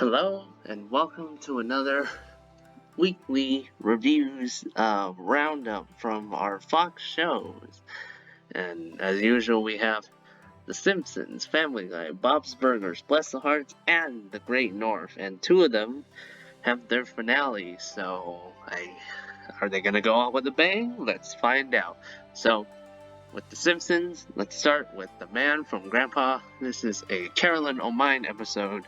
Hello and welcome to another weekly reviews roundup from our Fox shows. And as usual, we have The Simpsons, Family Guy, Bob's Burgers, Bless the Hearts, and The Great North. And two of them have their finale. Are they gonna go out with a bang? Let's find out. So, with The Simpsons, let's start with The Man from Grampa. This is a Carolyn O'Mine episode.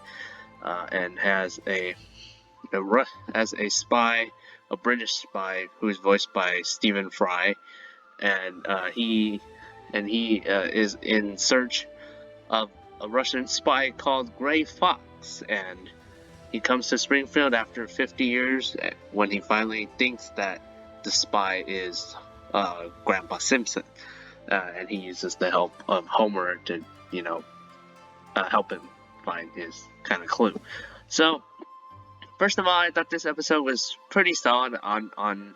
And has as a spy, a British spy who is voiced by Stephen Fry, and he is in search of a Russian spy called Gray Fox, and he comes to Springfield after 50 years when he finally thinks that the spy is Grampa Simpson, and he uses the help of Homer to help him find his kind of clue. So, first of all, I thought this episode was pretty solid. On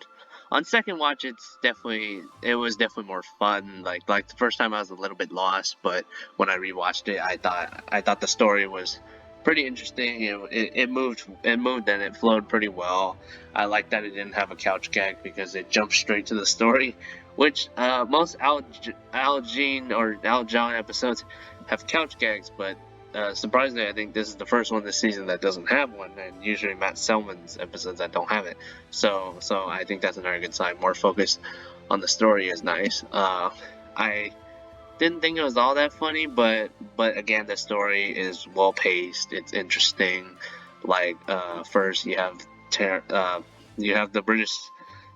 second watch, it was definitely more fun. Like the first time, I was a little bit lost, but when I rewatched it, I thought the story was pretty interesting. It moved and it flowed pretty well. I like that it didn't have a couch gag because it jumped straight to the story, which most Al Jean or Al John episodes have couch gags, but surprisingly, I think this is the first one this season that doesn't have one, and usually Matt Selman's episodes that don't have it. So I think that's another good sign. More focus on the story is nice. I didn't think it was all that funny, but again, the story is well paced. It's interesting. Like first you have the British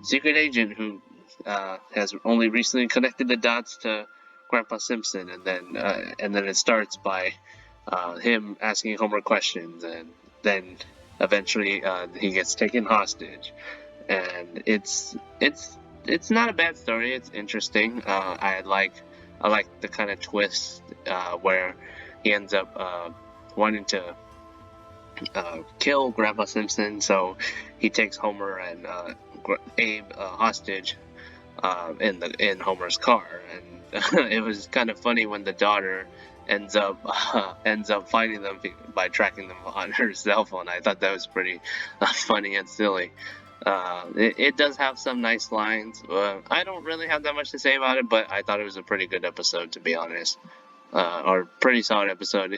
secret agent who has only recently connected the dots to Grampa Simpson, and then it starts by him asking Homer questions, and then eventually he gets taken hostage, and it's not a bad story. It's interesting. I like the kind of twist where he ends up wanting to kill Grandpa Simpson, so he takes Homer and Abe hostage in Homer's car, and it was kind of funny when the daughter ends up finding them by tracking them on her cell phone. I thought that was pretty funny and silly. It does have some nice lines. I don't really have that much to say about it, but I thought it was a pretty good episode, to be honest. Or pretty solid episode.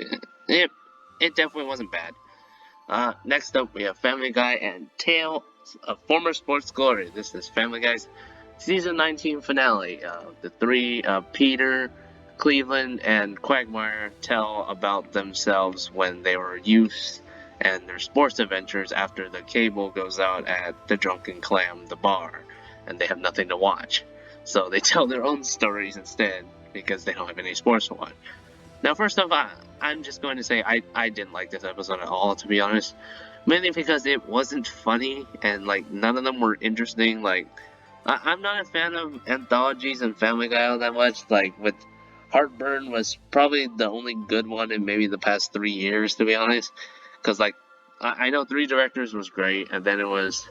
It definitely wasn't bad. Next up, we have Family Guy and Tales of Former Sports Glory. This is Family Guy's season 19 finale. The three, Peter, Cleveland, and Quagmire, tell about themselves when they were youths and their sports adventures after the cable goes out at the Drunken Clam, the bar, and they have nothing to watch. So they tell their own stories instead because they don't have any sports to watch. Now, first off, I'm just going to say I didn't like this episode at all, to be honest. Mainly because it wasn't funny and like none of them were interesting. Like I'm not a fan of anthologies and Family Guy all that much. Like with Heartburn was probably the only good one in maybe the past 3 years, to be honest. Because like I know Three Directors was great, and then it was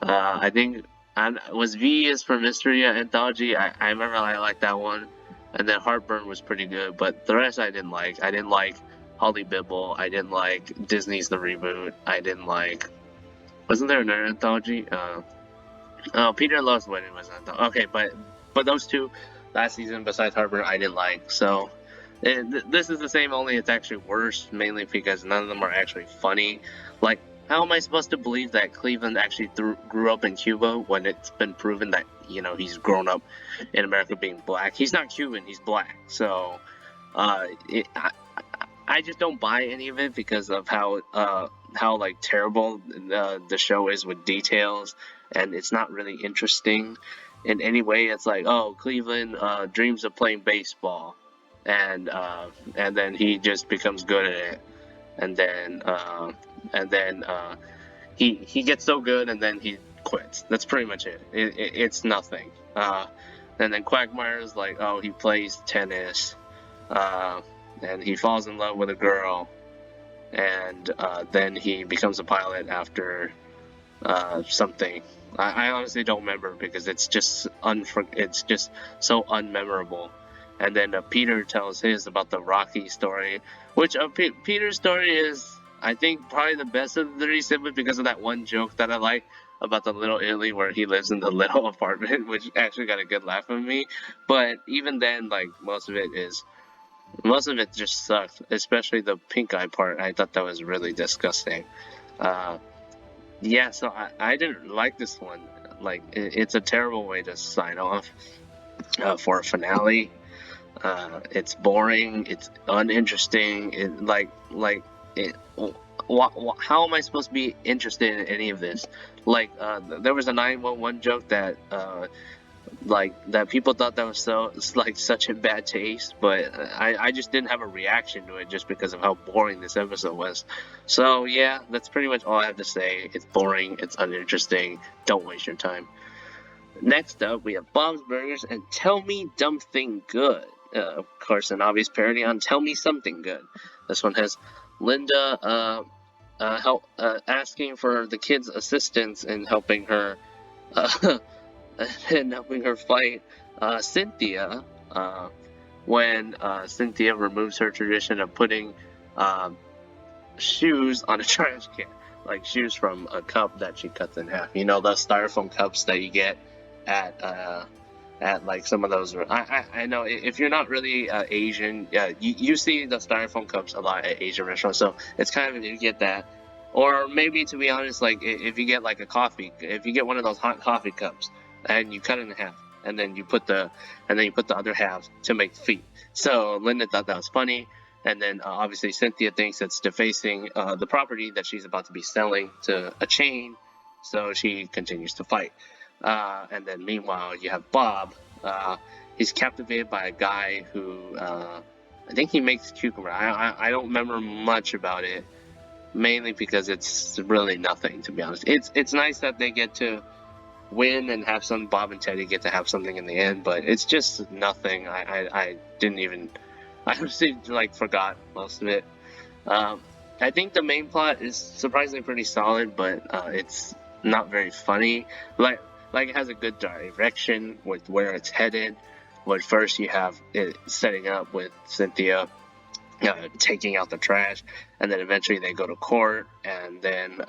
I think was V is for Mystery anthology. I remember I liked that one, and then Heartburn was pretty good, but the rest I didn't like. I didn't like Holly Bibble. I didn't like Disney's The Reboot. I didn't like. Wasn't there another anthology? Peter and Lois Wedding was an anthology. Okay, but those two last season besides Heartburn I didn't like. So this is the same, only it's actually worse, mainly because none of them are actually funny. Like, how am I supposed to believe that Cleveland actually grew up in Cuba when it's been proven that, he's grown up in America being black? He's not Cuban, he's black. So, I just don't buy any of it because of how like terrible the show is with details, and it's not really interesting in any way. It's like, oh, Cleveland dreams of playing baseball, and then he just becomes good at it, and then he gets so good, and then he quits. That's pretty much it. It's nothing. And then Quagmire is like, oh, he plays tennis, and he falls in love with a girl, and then he becomes a pilot after something. I honestly don't remember because it's just so unmemorable. And then Peter tells his about the Rocky story, which Peter's story is I think probably the best of the three simply because of that one joke that I like about the little Italy where he lives in the little apartment, which actually got a good laugh from me. But even then, like most of it just sucked, especially the pink eye part. I thought that was really disgusting. Uh, yeah, so I didn't like this one. Like it's a terrible way to sign off for a finale. It's boring. It's uninteresting. It. How am I supposed to be interested in any of this? Like, there was a 911 joke that, that people thought that was so like such a bad taste, but I just didn't have a reaction to it just because of how boring this episode was. So yeah, that's pretty much all I have to say. It's boring. It's uninteresting. Don't waste your time. Next up, we have Bob's Burgers and Tell Me Something Good. Of course, an obvious parody on Tell Me Something Good. This one has Linda asking for the kids' assistance in helping her fight Cynthia when Cynthia removes her tradition of putting shoes on a trash can, like shoes from a cup that she cuts in half. You know, the styrofoam cups that you get at like some of those. I know if you're not really Asian, you see the styrofoam cups a lot at Asian restaurants, so it's kind of, you get that. Or maybe, to be honest, like if you get like if you get one of those hot coffee cups and you cut it in half, and then you put the other half to make feet. So Linda thought that was funny. And then obviously Cynthia thinks it's defacing the property that she's about to be selling to a chain, so she continues to fight. And then meanwhile, you have Bob. He's captivated by a guy who I think he makes cucumber. I don't remember much about it, mainly because it's really nothing, to be honest. It's nice that they get to win and have some. Bob and Teddy get to have something in the end, but it's just nothing. I didn't even. I honestly forgot most of it. I think the main plot is surprisingly pretty solid, but it's not very funny. It has a good direction with where it's headed. But first you have it setting up with Cynthia taking out the trash, and then eventually they go to court, and then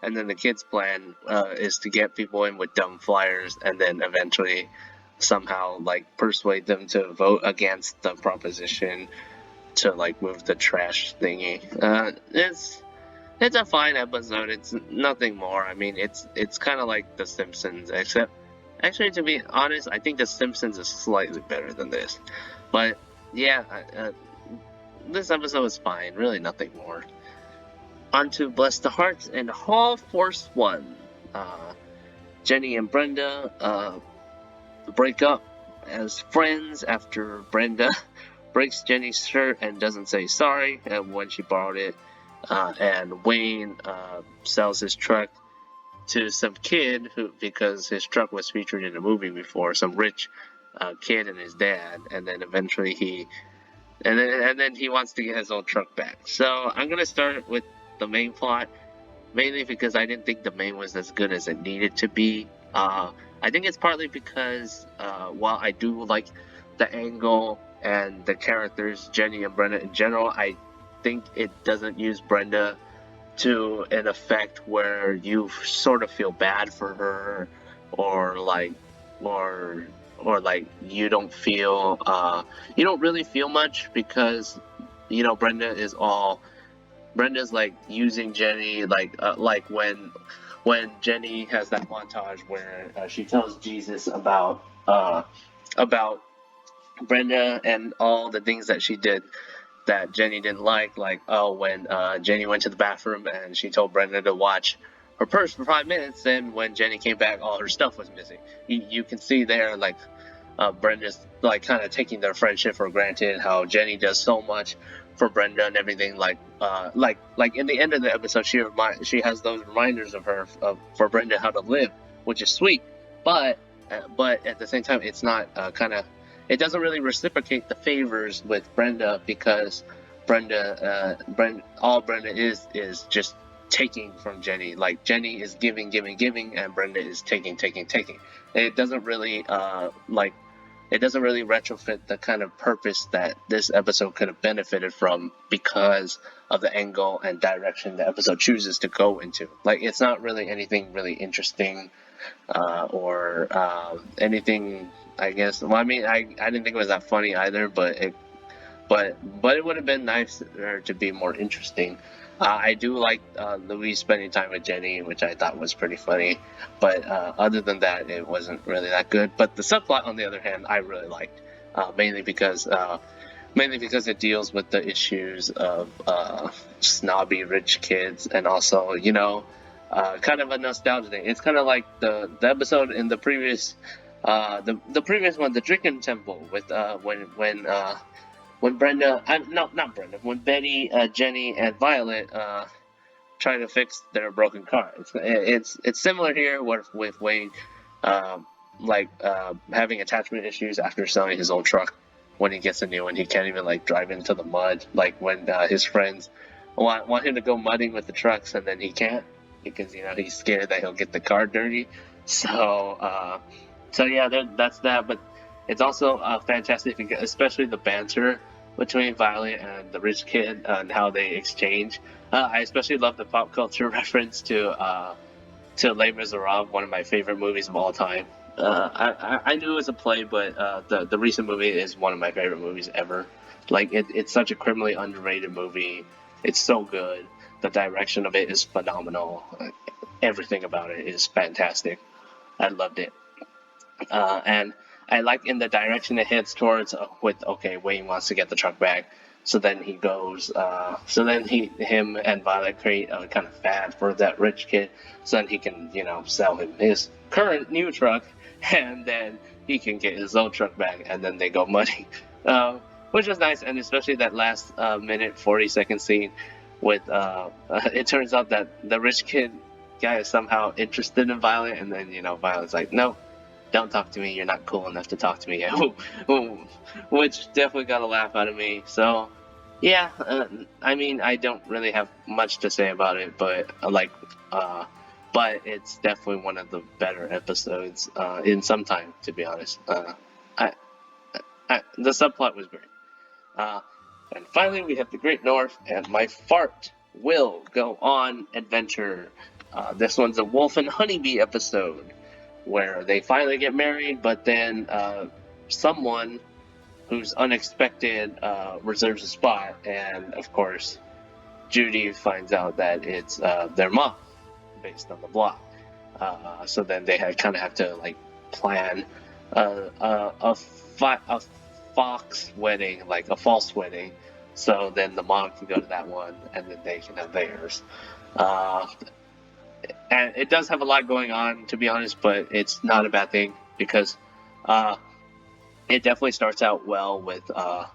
and then the kids' plan is to get people in with dumb flyers, and then eventually somehow persuade them to vote against the proposition to move the trash thingy. It's a fine episode. It's nothing more. I mean, it's kind of like The Simpsons, except actually, to be honest, I think The Simpsons is slightly better than this. But yeah, this episode was fine. Really, nothing more. On to Bless the Hearts and Hall Force 1. Jenny and Brenda break up as friends after Brenda breaks Jenny's shirt and doesn't say sorry when she borrowed it. And Wayne sells his truck to some kid because his truck was featured in a movie before, some rich kid and his dad, and then eventually he wants to get his old truck back. So I'm gonna start with the main plot, mainly because I didn't think the main was as good as it needed to be. I think it's partly because while I do like the angle and the characters, Jenny and Brenda in general, I think it doesn't use Brenda to an effect where you sort of feel bad for her, or you don't really feel much, because Brenda's using Jenny, when Jenny has that montage where she tells Jesus about Brenda and all the things that she did that Jenny didn't like when Jenny went to the bathroom and she told Brenda to watch her purse for 5 minutes, and when Jenny came back, all her stuff was missing. You can see there, Brenda's kind of taking their friendship for granted, how Jenny does so much for Brenda and everything. In the end of the episode, she has those reminders of her for Brenda how to live, which is sweet. But at the same time, it's not it doesn't really reciprocate the favors with Brenda, because all Brenda is just taking from Jenny. Jenny is giving, and Brenda is taking. It doesn't really it doesn't really retrofit the kind of purpose that this episode could have benefited from because of the angle and direction the episode chooses to go into. Like, it's not really anything really interesting or anything. I guess. Well, I mean, I didn't think it was that funny either, but it would have been nicer to be more interesting. I do like Louis spending time with Jenny, which I thought was pretty funny. But other than that, it wasn't really that good. But the subplot, on the other hand, I really liked, mainly because it deals with the issues of snobby rich kids, and also, kind of a nostalgia thing. It's kind of like the episode in the previous the previous one, the Drinking Temple, with when Brenda, not Brenda, when Betty, Jenny, and Violet try to fix their broken car. It's similar here with Wayne, having attachment issues after selling his old truck. When he gets a new one, he can't even like drive into the mud. Like when his friends want him to go mudding with the trucks, and then he can't because he's scared that he'll get the car dirty. So yeah, that's that. But it's also fantastic, especially the banter between Violet and the rich kid and how they exchange. I especially love the pop culture reference to Les Miserables, one of my favorite movies of all time. I knew it was a play, but the recent movie is one of my favorite movies ever. Like, it's such a criminally underrated movie. It's so good. The direction of it is phenomenal. Everything about it is fantastic. I loved it. And I like in the direction it heads towards Wayne wants to get the truck back. So then him and Violet create a kind of fad for that rich kid. So then he can, sell him his current new truck, and then he can get his old truck back, and then they go mudding. Which was nice, and especially that last minute 40-second scene with, it turns out that the rich kid guy is somehow interested in Violet, and then, Violet's like, no, don't talk to me, you're not cool enough to talk to me yet. Which definitely got a laugh out of me. So yeah, I mean, I don't really have much to say about it, but but it's definitely one of the better episodes in some time, to be honest. The subplot was great. And finally, we have the Great North, and my fart will go on adventure. This one's a Wolf and Honeybee episode, where they finally get married, but then someone who's unexpected reserves a spot, and of course Judy finds out that it's their mom, based on the blog. So then they kind of have to like plan a fox wedding, like a false wedding, so then the mom can go to that one, and then they can have theirs. And it does have a lot going on, to be honest, but it's not a bad thing because it definitely starts out well with the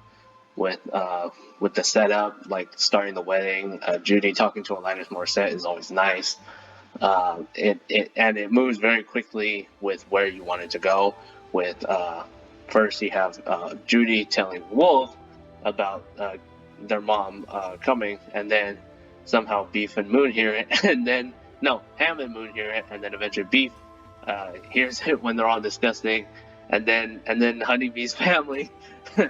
setup, like starting the wedding. Judy talking to Alanis Morissette is always nice. It moves very quickly with where you want it to go. With first you have Judy telling Wolf about their mom coming, and then somehow Beef and Moon hear it, and then Ham and Moon hear it, and then eventually Beef hears it when they're all discussing, and then Honeybee's family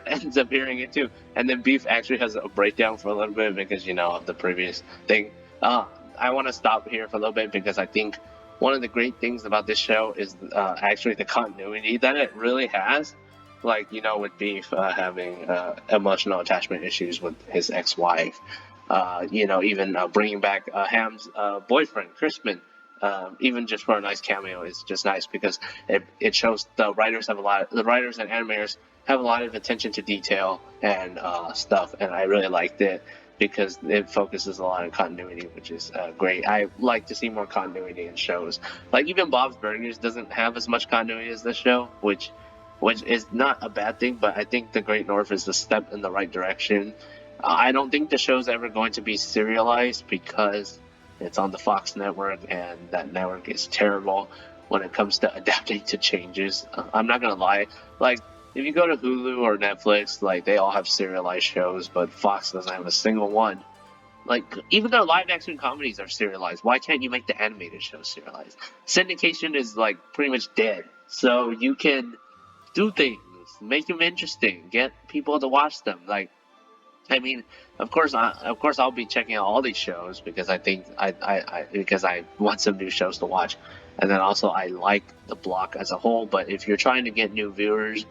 ends up hearing it too, and then Beef actually has a breakdown for a little bit because of the previous thing. I want to stop here for a little bit because I think one of the great things about this show is actually the continuity that it really has. Like, with Beef having emotional attachment issues with his ex-wife. Even bringing back Ham's boyfriend, Crispin, even just for a nice cameo is just nice because it shows the writers and animators have a lot of attention to detail and stuff, and I really liked it because it focuses a lot on continuity, which is great. I like to see more continuity in shows. Like even Bob's Burgers doesn't have as much continuity as this show, which is not a bad thing, but I think The Great North is a step in the right direction. I don't think the show's ever going to be serialized because it's on the Fox network, and that network is terrible when it comes to adapting to changes. I'm not gonna lie, like if you go to Hulu or Netflix, like they all have serialized shows, but Fox doesn't have a single one. Like even their live action comedies are serialized. Why can't you make the animated shows serialized? Syndication is like pretty much dead, so you can do things make them interesting, get people to watch them. Like, I mean, of course, I'll be checking out all these shows because because I want some new shows to watch, and then also I like the block as a whole. But if you're trying to get new viewers,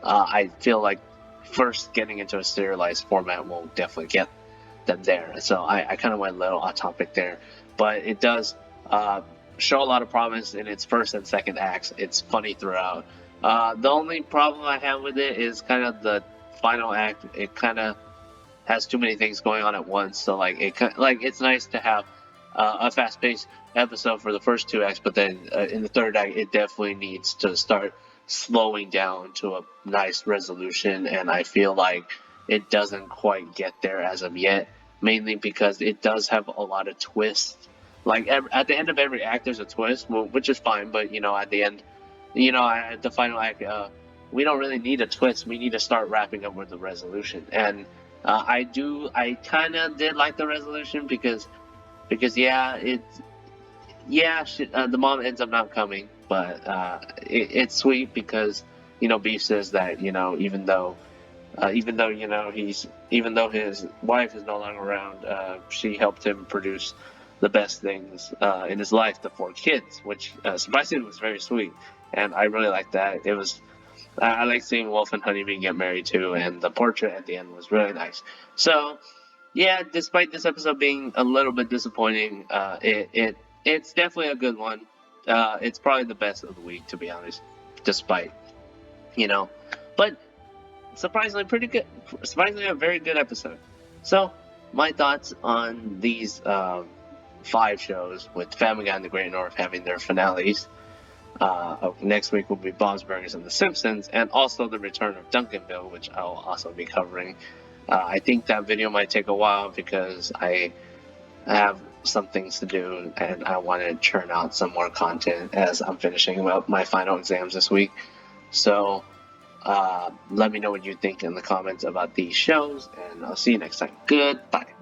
I feel like first getting into a serialized format will definitely get them there. So I kind of went a little off topic there, but it does uh, show a lot of promise in its first and second acts. It's funny throughout. The only problem I have with it is kind of the final act. It kind of has too many things going on at once. So like it's nice to have a fast-paced episode for the first two acts, but then in the third act, it definitely needs to start slowing down to a nice resolution. And I feel like it doesn't quite get there as of yet, mainly because it does have a lot of twists. Like at the end of every act, there's a twist, which is fine. But at the end, at the final act, we don't really need a twist. We need to start wrapping up with the resolution. And I kind of did like the resolution because the mom ends up not coming, but it's sweet because Beef says that even though his wife is no longer around, she helped him produce the best things in his life, the 4 kids, which surprisingly was very sweet, and I really liked that. It was I like seeing Wolf and Honeybee get married too, and the portrait at the end was really nice. So, yeah, despite this episode being a little bit disappointing, it's definitely a good one. It's probably the best of the week, to be honest. Despite, but surprisingly pretty good. Surprisingly, a very good episode. So, my thoughts on these 5 shows, with Family Guy and The Great North having their finales. Next week will be Bob's Burgers and The Simpsons, and also the return of Duncanville, which I will also be covering. I think that video might take a while because I have some things to do and I want to churn out some more content as I'm finishing up my final exams this week. So let me know what you think in the comments about these shows, and I'll see you next time. Goodbye.